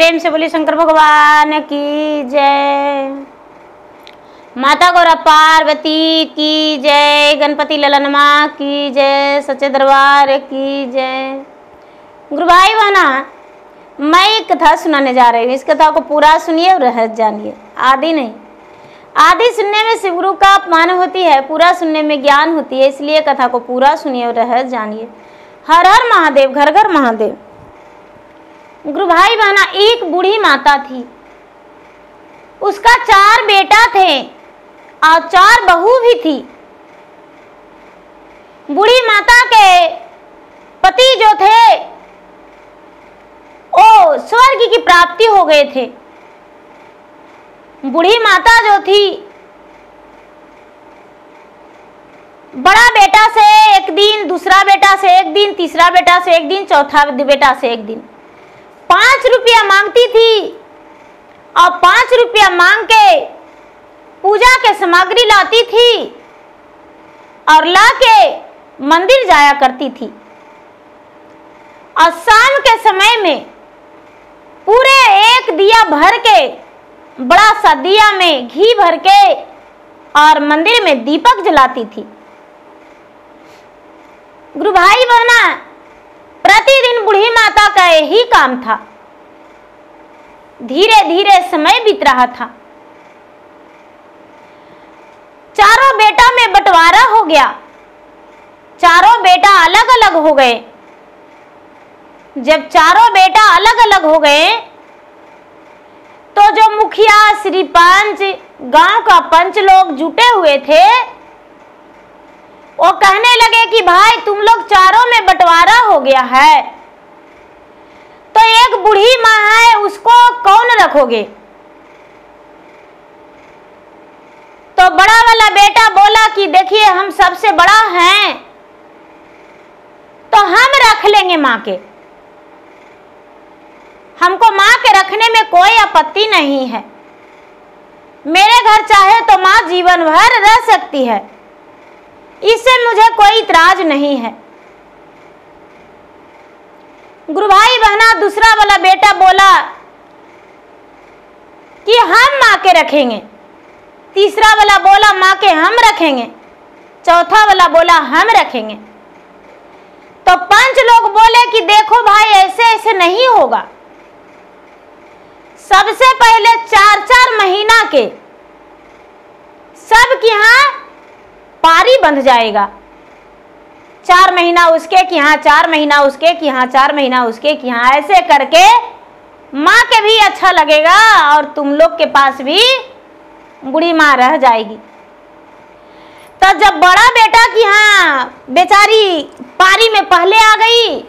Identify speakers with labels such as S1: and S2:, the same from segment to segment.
S1: प्रेम से बोली शंकर भगवान की जय। माता गौरा पार्वती की जय। गणपति ललनमा की जय। सच्चे दरबार की जय। गुरु भाई बहना, मैं एक कथा सुनाने जा रही हूँ। इस कथा को पूरा सुनिए और रहस्य जानिए। आदि नहीं, आदि सुनने में शिव गुरु का अपमान होती है, पूरा सुनने में ज्ञान होती है। इसलिए कथा को पूरा सुनिए और रहस्य जानिए। हर हर महादेव, घर घर महादेव। गुरु भाई बहना, एक बूढ़ी माता थी, उसका 4 बेटा थे और 4 बहू भी थी। बूढ़ी माता के पति जो थे वो स्वर्ग की प्राप्ति हो गए थे। बूढ़ी माता जो थी, बड़ा बेटा से एक दिन, दूसरा बेटा से एक दिन, तीसरा बेटा से एक दिन, चौथा बेटा से एक दिन 5 रुपया मांगती थी और 5 रुपया मांग के पूजा के सामग्री लाती थी और ला के मंदिर जाया करती थी। और शाम के समय में पूरे एक दिया भर के, बड़ा सा दिया में घी भर के और मंदिर में दीपक जलाती थी। गुरु भाई बहना, प्रतिदिन बूढ़ी माता का यही काम था। धीरे धीरे समय बीत रहा था। 4 बेटा में बंटवारा हो गया। 4 बेटा अलग अलग हो गए। जब 4 बेटा अलग अलग हो गए तो जो मुखिया, श्री पंच, गांव का पंच लोग जुटे हुए थे, वो कहने लगे कि भाई तुम लोग 4 में बंटवारा हो गया है, तो एक बूढ़ी माँ है, उसको कौन रखोगे? तो बड़ा वाला बेटा बोला कि देखिए हम सबसे बड़ा हैं तो हम रख लेंगे माँ के। हमको माँ के रखने में कोई आपत्ति नहीं है। मेरे घर चाहे तो माँ जीवन भर रह सकती है, इससे मुझे कोई इतराज नहीं है। गुरु भाई बहना, दूसरा वाला बेटा बोला कि हम माँ के रखेंगे। तीसरा वाला बोला माँ के हम रखेंगे। चौथा वाला बोला हम रखेंगे। तो 5 लोग बोले कि देखो भाई, ऐसे ऐसे नहीं होगा। सबसे पहले 4-4 महीना के सबके यहाँ पारी बंध जाएगा। 4 महीना उसके कि यहाँ, 4 महीना उसके कि यहाँ, 4 महीना उसके कि यहाँ, ऐसे करके माँ के भी अच्छा लगेगा और तुम लोग के पास भी बूढ़ी माँ रह जाएगी। तो जब बड़ा बेटा की यहाँ बेचारी पारी में पहले आ गई,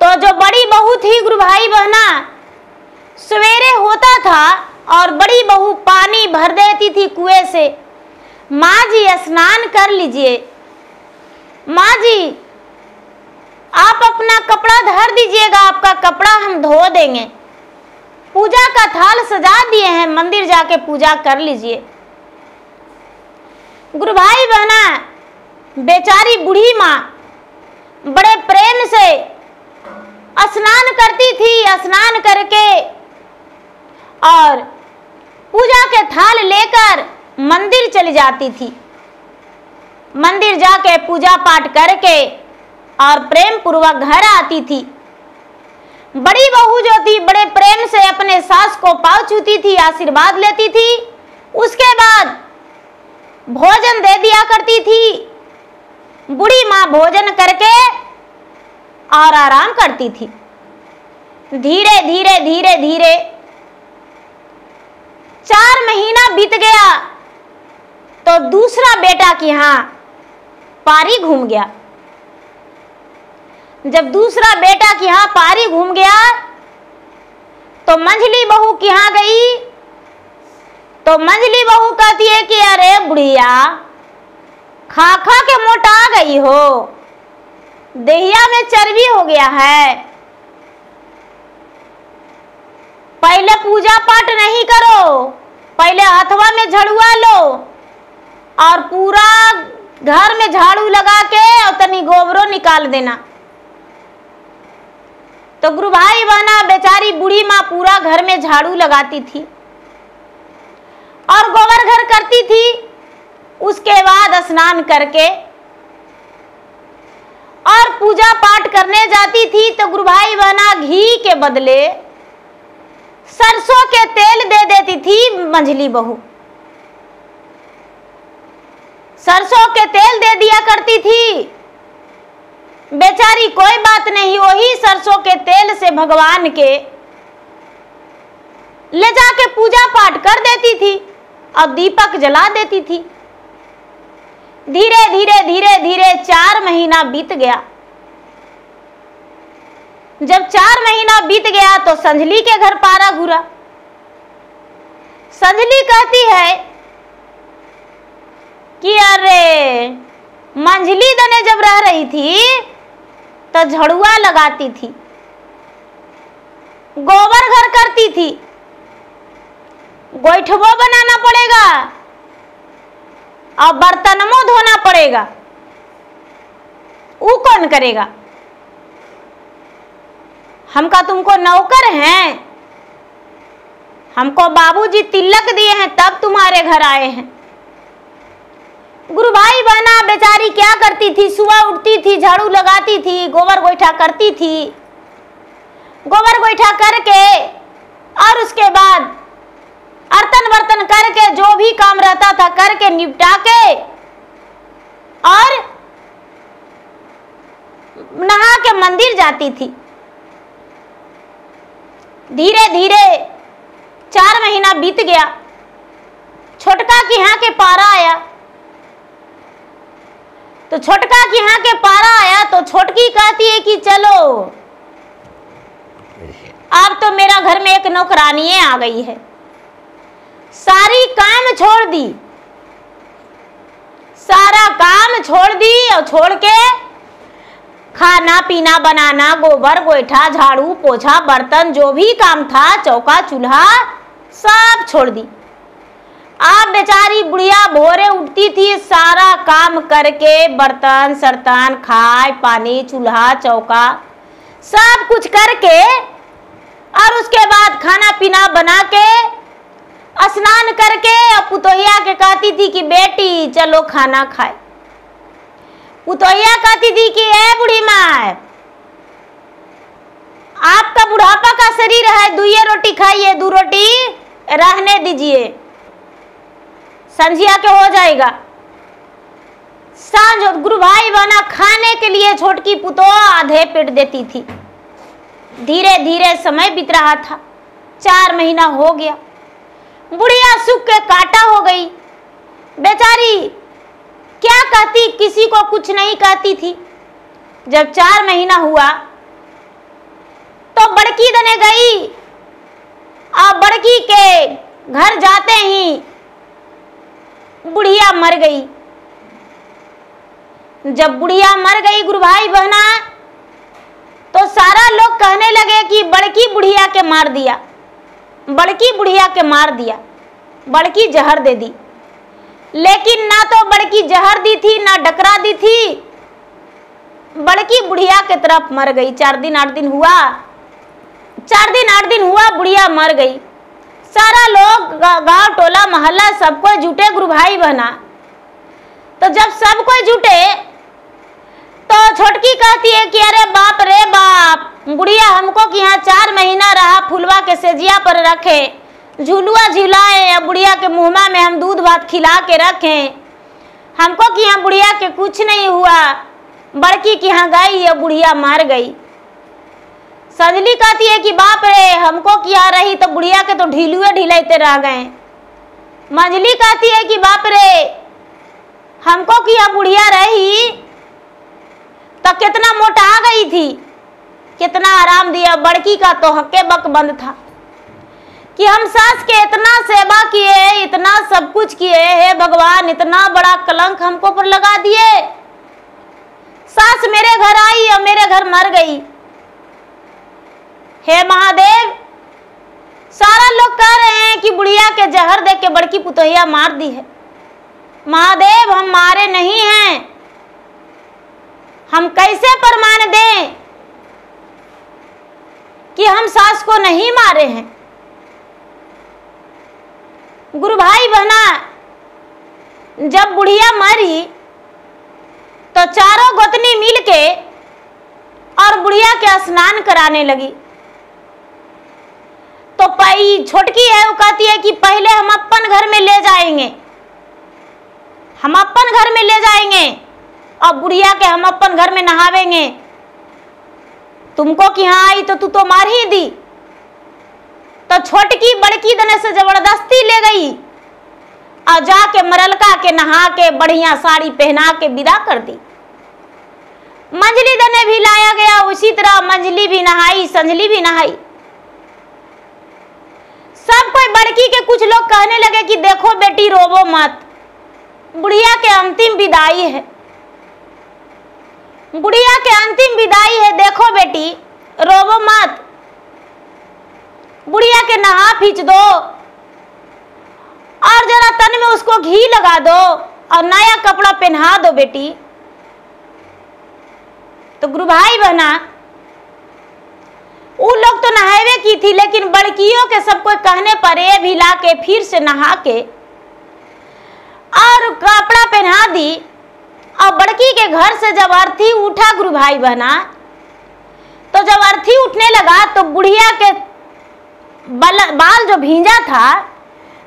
S1: तो जो बड़ी बहू थी गुरु भाई बहना, सवेरे होता था और बड़ी बहू पानी भर देती थी कुएं से। माँ जी स्नान कर लीजिए, माँ जी आप अपना कपड़ा धर दीजिएगा, आपका कपड़ा हम धो देंगे। पूजा का थाल सजा दिए हैं, मंदिर जाके पूजा कर लीजिए। गुरु भाई बहना, बेचारी बूढ़ी माँ बड़े प्रेम से स्नान करती थी। स्नान करके और पूजा के थाल लेकर मंदिर चली जाती थी। मंदिर जाके पूजा पाठ करके और प्रेम पूर्वक घर आती थी। बड़ी बहू जो थी बड़े प्रेम से अपने सास को पाँव छूती थी, आशीर्वाद लेती थी। उसके बाद भोजन दे दिया करती थी। बूढ़ी माँ भोजन करके और आराम करती थी। धीरे धीरे धीरे धीरे 4 महीना बीत गया तो दूसरा बेटा के यहाँ पारी घूम गया। जब दूसरा बेटा के यहाँ पारी घूम गया तो मंझली बहू के यहाँ गई, तो मंझली बहू कहती है कि अरे बुढ़िया, खा खा के मोटा गई हो, देहिया में चर्बी हो गया है। पहले पूजा पाठ नहीं करो, पहले हथवा में झड़ुआ लो और पूरा घर में झाड़ू लगा के और तनी गोबरों निकाल देना। तो गुरु भाई बहना, बेचारी बूढ़ी माँ पूरा घर में झाड़ू लगाती थी और गोबर घर करती थी। उसके बाद स्नान करके और पूजा पाठ करने जाती थी तो गुरु भाई बहना घी के बदले सरसों के तेल दे देती थी मंझली बहू। सरसों के तेल दे दिया करती थी बेचारी, कोई बात नहीं, वही सरसों के तेल से भगवान के ले जाके पूजा पाठ कर देती थी और दीपक जला देती थी। धीरे धीरे धीरे धीरे 4 महीना बीत गया। जब 4 महीना बीत गया तो संजली के घर पारा घुरा। संजली कहती है कि अरे मंझली दने जब रह रही थी तो झड़ुआ लगाती थी, गोबर घर करती थी, गोइठवो बनाना पड़ेगा और बर्तनों धोना पड़ेगा, वो कौन करेगा? हमका तुमको नौकर हैं, हमको बाबूजी तिलक दिए हैं तब तुम्हारे घर आए हैं। गुरु भाई बहना बेचारी क्या करती थी? सुबह उठती थी, झाड़ू लगाती थी, गोबर गोईठा करती थी, गोबर गोईठा करके और उसके बाद अर्तन बर्तन करके जो भी काम रहता था करके निपटा के और नहा के मंदिर जाती थी। धीरे धीरे 4 महीना बीत गया। छोटका के यहाँ के पारा आया तो छोटका के यहाँ के पारा आया तो छोटकी कहती है कि चलो अब तो मेरा घर में एक नौकरानी आ गई है। सारी काम छोड़ दी, सारा काम छोड़ दी और छोड़ के खाना पीना बनाना, गोबर गोईठा, झाड़ू पोछा, बर्तन जो भी काम था, चौका चूल्हा सब छोड़ दी। आप बेचारी बुढ़िया भोरे उठती थी, सारा काम करके बर्तन सर्तन, खाए पानी, चूल्हा चौका सब कुछ करके और उसके बाद खाना पीना बना के स्नान करके पुतोहिया के कहती थी कि बेटी चलो खाना खाए। पुतोहिया कहती थी कि ए बूढ़ी माँ, आपका बुढ़ापा का शरीर है, 2 रोटी खाइए, 2 रोटी रहने दीजिए, संझिया के हो जाएगा। सांझ गुरु भाई बहना खाने के लिए छोटकी पुतोह आधे पेट देती थी। धीरे धीरे समय बीत रहा था, 4 महीना हो गया। बुढ़िया सूख के काटा हो गई। बेचारी क्या कहती, किसी को कुछ नहीं कहती थी। जब 4 महीना हुआ तो बड़की दने गई और बड़की के घर जाते ही बुढ़िया मर गई। जब बुढ़िया मर गई गुरु भाई बहना तो सारा लोग कहने लगे कि बड़की बुढ़िया के मार दिया, बड़की बुढ़िया के मार दिया, बड़की जहर दे दी। लेकिन ना तो बड़की जहर दी थी ना डकरा दी थी, बड़की बुढ़िया के तरफ मर गई। 4 दिन 8 दिन हुआ, 4 दिन 8 दिन हुआ, बुढ़िया मर गई। सारा लोग गांव टोला मोहल्ला सब कोई जुटे गुरु भाई बहना। तो जब सब कोई जुटे तो छोटकी कहती है कि अरे बाप रे बाप, बुढ़िया हमको कि यहाँ 4 महीना रहा, फुलवा के सेजिया पर रखे, झुलुआ झुलाए, बुढ़िया के मुँहमा में हम दूध भात खिला के रखें, हमको कि यहाँ बुढ़िया के कुछ नहीं हुआ। बड़की की यहाँ गई और बुढ़िया मार गई। संजली कहती है कि बाप रे, हमको क्या रही तो बुढ़िया के तो ढीलुए ढिलाते रह गए। मंजली कहती है कि बाप रे, हमको क्या बुढ़िया रही तो कितना मोटा गई थी, कितना आराम दिया। बड़की का तो हक्के बक बंद था कि हम सास के इतना सेवा किए, इतना सब कुछ किए, हे भगवान इतना बड़ा कलंक हमको पर लगा दिए। सास मेरे घर आई और मेरे घर मर गई। हे महादेव, सारा लोग कह रहे हैं कि बुढ़िया के जहर दे के बड़की पुतोहिया मार दी है। महादेव हम मारे नहीं हैं, हम कैसे प्रमाण दें कि हम सास को नहीं मारे हैं। गुरु भाई बहना, जब बुढ़िया मरी तो चारों गोतनी मिलके और बुढ़िया के स्नान कराने लगी। तो छोटकी है वो कहती है कि पहले हम अपन घर में ले जाएंगे, हम अपन घर में ले जाएंगे और बुढ़िया के हम अपन घर में नहावेंगे। तुमको कि हाँ आई तो तू तो मार ही दी। तो छोटकी बड़की दने से जबरदस्ती ले गई और जाके मरलका के नहा के बढ़िया साड़ी पहना के विदा कर दी। मंजली दने भी लाया गया, उसी तरह मंजली भी नहाई, संजली भी नहाई। सब कोई बड़की के कुछ लोग कहने लगे कि देखो बेटी रोवो मत, बुढ़िया के अंतिम विदाई है, बुढ़िया के अंतिम विदाई है, देखो बेटी रोवो मत, बुढ़िया के नहा फींच दो और जरा तन में उसको घी लगा दो और नया कपड़ा पहना दो बेटी। तो गुरु भाई बहना, वो लोग तो नहावे की थी, लेकिन बड़कियों के सब कोई कहने पर ये भी ला के फिर से नहा के और कपड़ा पहना दी। और बड़की के घर से जब अर्थी उठा गुरु भाई बहना, तो जब अर्थी उठने लगा तो बुढ़िया के बाल जो भींजा था,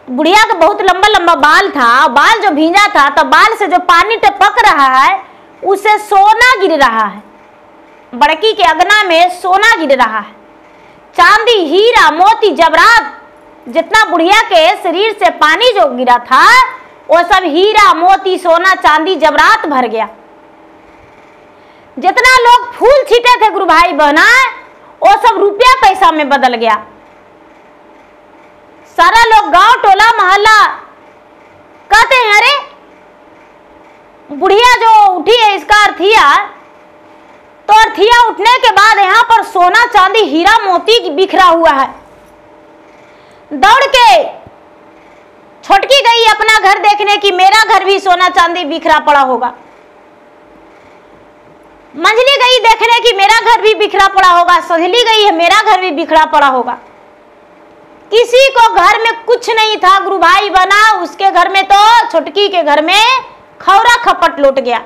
S1: बुढ़िया का बहुत लंबा लंबा बाल था, बाल जो भींजा था तो बाल से जो पानी टपक रहा है उसे सोना गिर रहा है। बड़की के अगना में सोना गिर रहा है, चांदी हीरा मोती जवरात, जितना बुढ़िया के शरीर से पानी जो गिरा था वो सब हीरा मोती सोना चांदी जवरात भर गया। जितना लोग फूल छीटे थे गुरु भाई बहना, वो सब रुपया पैसा में बदल गया। सारा लोग गांव टोला मोहल्ला कहते हैं अरे बुढ़िया जो उठी है इसका अर्थिया, तो अर्थिया उठने के बाद यहाँ पर सोना चांदी हीरा मोती बिखरा हुआ है। दौड़ के छोटकी गई अपना घर देखने की, मेरा घर भी सोना चांदी बिखरा पड़ा होगा। मंजली गई देखने की, मेरा घर भी बिखरा पड़ा होगा। संजली गई है, मेरा घर भी बिखरा पड़ा होगा। किसी को घर में कुछ नहीं था गुरु भाई बना, उसके घर में तो छोटकी के घर में खौरा खपट लौट गया,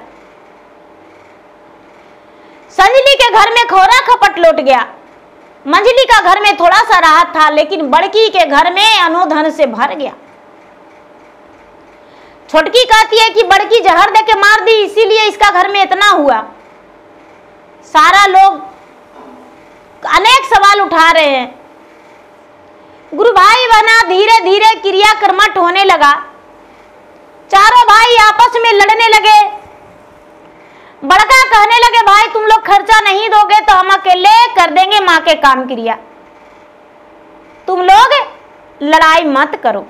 S1: संजली के घर में खौरा खपट लौट गया। मंजली का घर में थोड़ा सा राहत था, लेकिन बड़की के घर में अनोधन से भर गया। छोटकी कहती है कि बड़की जहर दे के मार दी, इसीलिए इसका घर में इतना हुआ। सारा लोग अनेक सवाल उठा रहे हैं। गुरु भाई बहना, धीरे धीरे क्रिया कर्मठ होने लगा। चारों भाई आपस में लड़ने लगे। बड़का कहने लगे भाई तुम लोग खर्चा नहीं दोगे तो हम अकेले कर देंगे माँ के काम क्रिया, तुम लोग लड़ाई मत करो।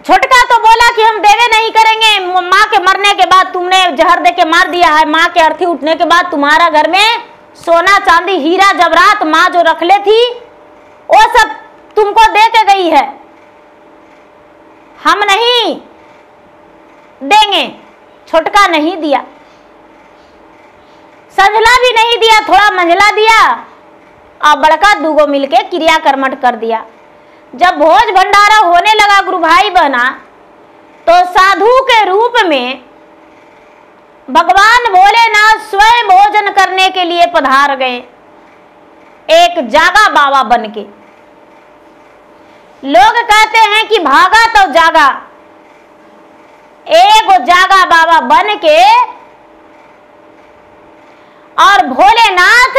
S1: छोटका तो बोला कि हम देवे नहीं करेंगे, माँ के मरने के बाद तुमने जहर दे के मार दिया है, माँ के अर्थी उठने के बाद तुम्हारा घर में सोना चांदी हीरा जवरात माँ जो रख ले थी वो सब तुमको दे के गई है, हम नहीं देंगे। छोटका नहीं दिया, संजला भी नहीं दिया, थोड़ा मंझला दिया और बड़का दूगो मिलके क्रिया कर्मठ कर दिया। जब भोज भंडारा होने लगा गुरु भाई बहना, तो साधु के रूप में भगवान भोलेनाथ स्वयं भोजन करने के लिए पधार गए, एक जागा बाबा बनके। लोग कहते हैं कि भागा तो जागा, एक जागा बाबा बन के और भोलेनाथ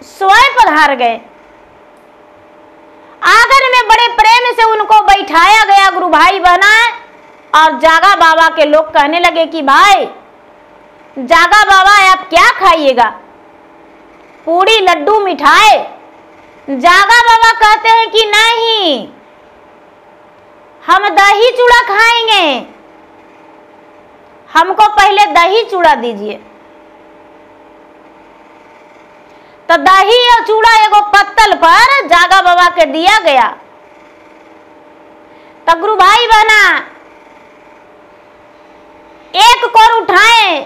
S1: स्वयं पधार गए। आंगन में बड़े प्रेम से उनको बैठाया गया गुरु भाई बहना, और जागा बाबा के लोग कहने लगे कि भाई जागा बाबा आप क्या खाइएगा, पूड़ी लड्डू मिठाई। जागा बाबा कहते हैं कि नहीं, हम दही चूड़ा खाएंगे, हमको पहले दही चूड़ा दीजिए। तो दही और चूड़ा एगो पत्तल पर जागा बाबा के दिया गया। तो गुरु भाई बहना एक कोर उठाए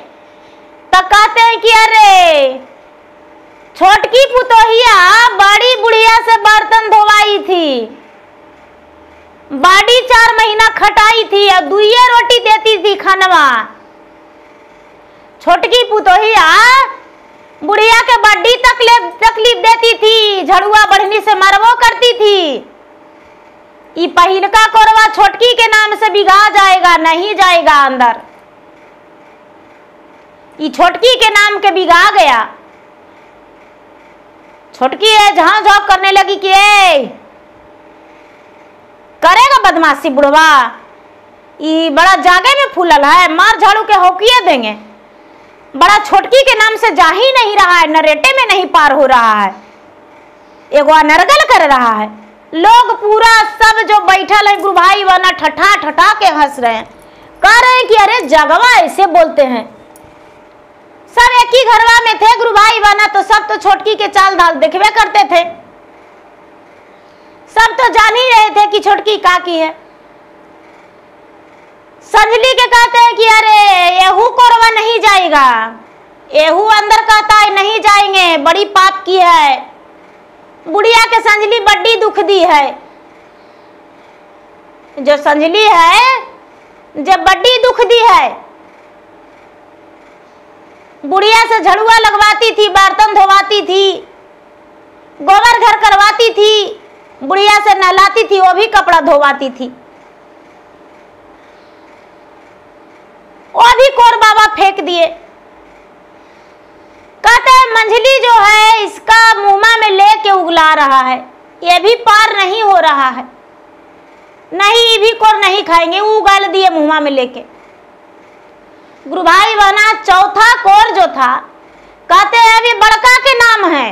S1: तो कहते हैं कि अरे छोटकी पुतोहिया बड़ी बुढ़िया से बर्तन धोवाई थी, बड़ी 4 महीना खटाई थी और 2 रोटी देती थी खानवा। छोटकी पुतोहिया बुढ़िया के बड़ी तकलीफ देती थी, झड़ुआ बढ़नी से मरवो करती थी। ये पहिलका कोरवा छोटकी के नाम से बिगा जाएगा, नहीं जाएगा अंदर। ये छोटकी के नाम के बिगा गया। छोटकी है झां झां करने लगी कि करेगा बदमाशी बुढ़वा, ये बड़ा जागे में फूलल है, मार झाड़ू के होकिए देंगे। बड़ा छोटकी के नाम से जा ही नहीं रहा है, नरेटे में नहीं पार हो रहा है, एगो अनर्गल कर रहा है। लोग पूरा सब जो बैठल है गुरु भाई बना ठठा ठठा के हंस रहे हैं, कह रहे हैं कि अरे जगवा ऐसे बोलते हैं। सब एक ही घरवा में थे गुरु भाई बना, तो सब तो छोटकी के चाल ढाल देखबे करते थे, सब तो जान ही रहे थे कि छोटकी का की है। संजली के कहते हैं कि अरे येहू कोरवा नहीं जाएगा, येहू अंदर कहता है नहीं जाएंगे, बड़ी पाप की है। बुढ़िया के संजली बड़ी दुख दी है, जो संजली है जब बड़ी दुख दी है। बुढ़िया से झड़ुआ लगवाती थी, बर्तन धोवाती थी, गोबर घर करवाती थी, बुढ़िया से नहलाती थी, वो भी कपड़ा धोवाती थी। वो भी कोर बाबा फेंक दिए। कहते हैं मंझली जो है इसका मुंह में लेके उगला रहा है, ये भी पार नहीं हो रहा है, नहीं ये भी कोर नहीं खाएंगे, उगल दिए मुंह में लेके। गुरु भाई बहना चौथा कोर जो था, कहते हैं अभी बड़का के नाम है,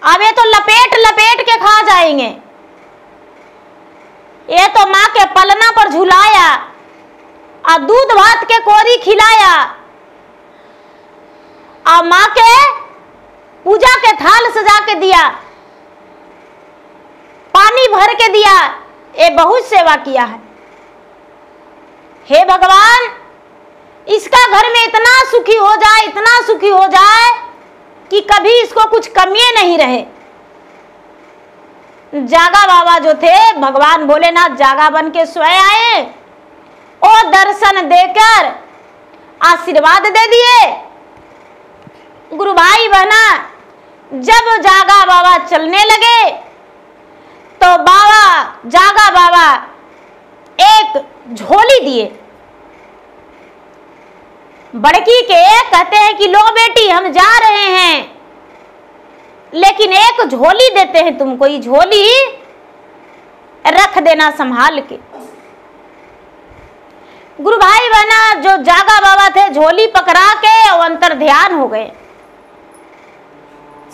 S1: अब ये तो लपेट लपेट के खा जाएंगे। ये तो माँ के पलना पर झुलाया और दूध भात के कोरी खिलाया और माँ के पूजा के थाल सजा के दिया, पानी भर के दिया, ये बहुत सेवा किया है। हे भगवान, इसका घर में इतना सुखी हो जाए, इतना सुखी हो जाए कि कभी इसको कुछ कमी नहीं रहे। जागा बाबा जो थे, भगवान भोलेनाथ जागा बन के स्वयं आए और दर्शन देकर आशीर्वाद दे दिए। गुरु भाई बहना जब जागा बाबा चलने लगे तो जागा बाबा एक झोली दिए। बड़की के कहते हैं कि लो बेटी हम जा रहे हैं, लेकिन एक झोली देते हैं तुमको, ये झोली रख देना संभाल के। गुरु भाई बहना जो जागा बाबा थे झोली पकड़ा के और अंतर ध्यान हो गए।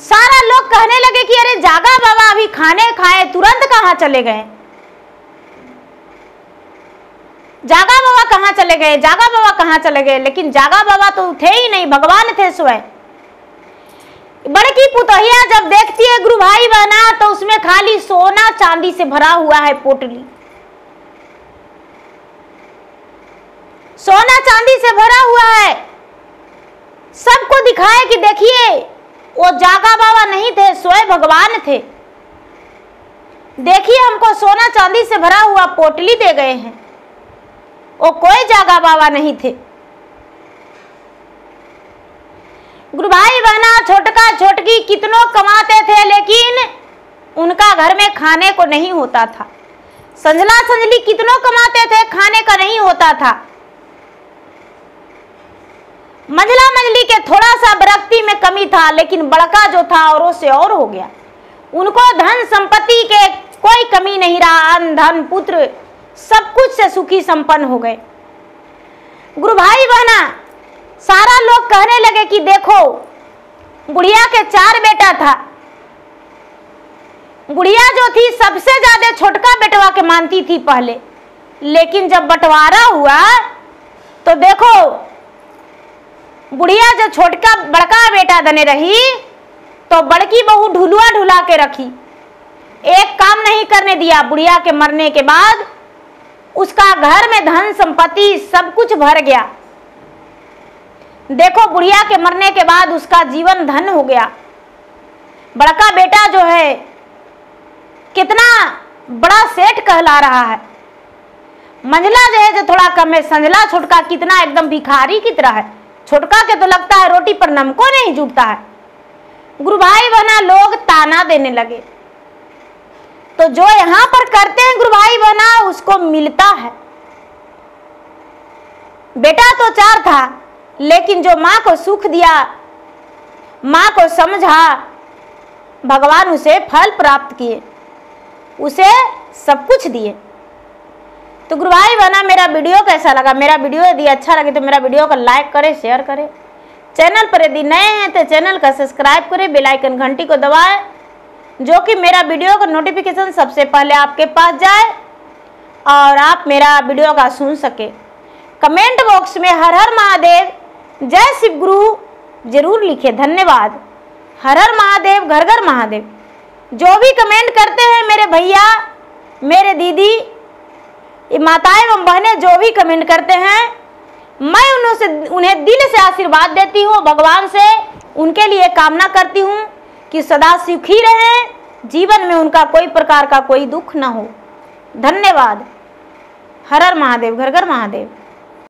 S1: सारा लोग कहने लगे कि अरे जागा बाबा अभी खाने खाए तुरंत कहाँ चले गए, जागा बाबा कहाँ चले गए, जागा बाबा कहाँ चले गए। लेकिन जागा बाबा तो थे ही नहीं, भगवान थे स्वयं। बड़की पुतोहिया जब देखती है गुरु भाई बहना तो उसमें खाली सोना चांदी से भरा हुआ है पोटली, सोना चांदी से भरा हुआ है। सबको दिखाए कि देखिए वो जागा बाबा नहीं थे, स्वयं भगवान थे। देखिए हमको सोना चांदी से भरा हुआ पोटली दे गए हैं, वो कोई जागा बाबा नहीं थे। गुरु भाई बहना छोटका छोटकी कितनों कमाते थे, लेकिन उनका घर में खाने को नहीं होता था। संजला संजली कितनों कमाते थे, खाने का नहीं होता था। मंझला मंझली के थोड़ा सा बरकती में कमी था, लेकिन बड़का जो था औरों से और हो गया। उनको धन संपत्ति के कोई कमी नहीं रहा, अन्न धन पुत्र सब कुछ से सुखी संपन्न हो गए। गुरु भाई बहना सारा लोग कहने लगे कि देखो बुढ़िया के 4 बेटा था, बुढ़िया जो थी सबसे ज्यादा छोटका बेटवा के मानती थी पहले, लेकिन जब बंटवारा हुआ तो देखो बुढ़िया जो छोटका बड़का बेटा दने रही तो बड़की बहू ढुलुआ ढुला के रखी, एक काम नहीं करने दिया। बुढ़िया के मरने के बाद उसका घर में धन संपत्ति सब कुछ भर गया। देखो बुढ़िया के मरने के बाद उसका जीवन धन हो गया। बड़का बेटा जो है कितना बड़ा सेठ कहला रहा है, मंझला जो है जो थोड़ा कम है, संझला छोटका कितना एकदम भिखारी की तरह है। छोटका के तो लगता है रोटी पर नमको नहीं जुटता है। गुरु भाई बहना लोग ताना देने लगे, तो जो यहां पर करते हैं गुरु भाई बहना उसको मिलता है। बेटा तो 4 था, लेकिन जो मां को सुख दिया, मां को समझा, भगवान उसे फल प्राप्त किए, उसे सब कुछ दिए। तो गुरु भाई बहना मेरा वीडियो कैसा लगा? मेरा वीडियो यदि अच्छा लगे तो मेरा वीडियो को लाइक करें, शेयर करें। चैनल पर यदि नए हैं तो चैनल का सब्सक्राइब करें, बेल आइकन घंटी को दबाएं, जो कि मेरा वीडियो का नोटिफिकेशन सबसे पहले आपके पास जाए और आप मेरा वीडियो का सुन सके। कमेंट बॉक्स में हर हर महादेव, जय शिव गुरु जरूर लिखे। धन्यवाद। हर हर महादेव, घर घर महादेव। जो भी कमेंट करते हैं मेरे भैया, मेरे दीदी, माताएं एवं बहनें जो भी कमेंट करते हैं, मैं उन्हें दिल से आशीर्वाद देती हूँ। भगवान से उनके लिए कामना करती हूँ कि सदा सुखी रहें, जीवन में उनका कोई प्रकार का कोई दुख न हो। धन्यवाद। हर हर महादेव, घर घर महादेव।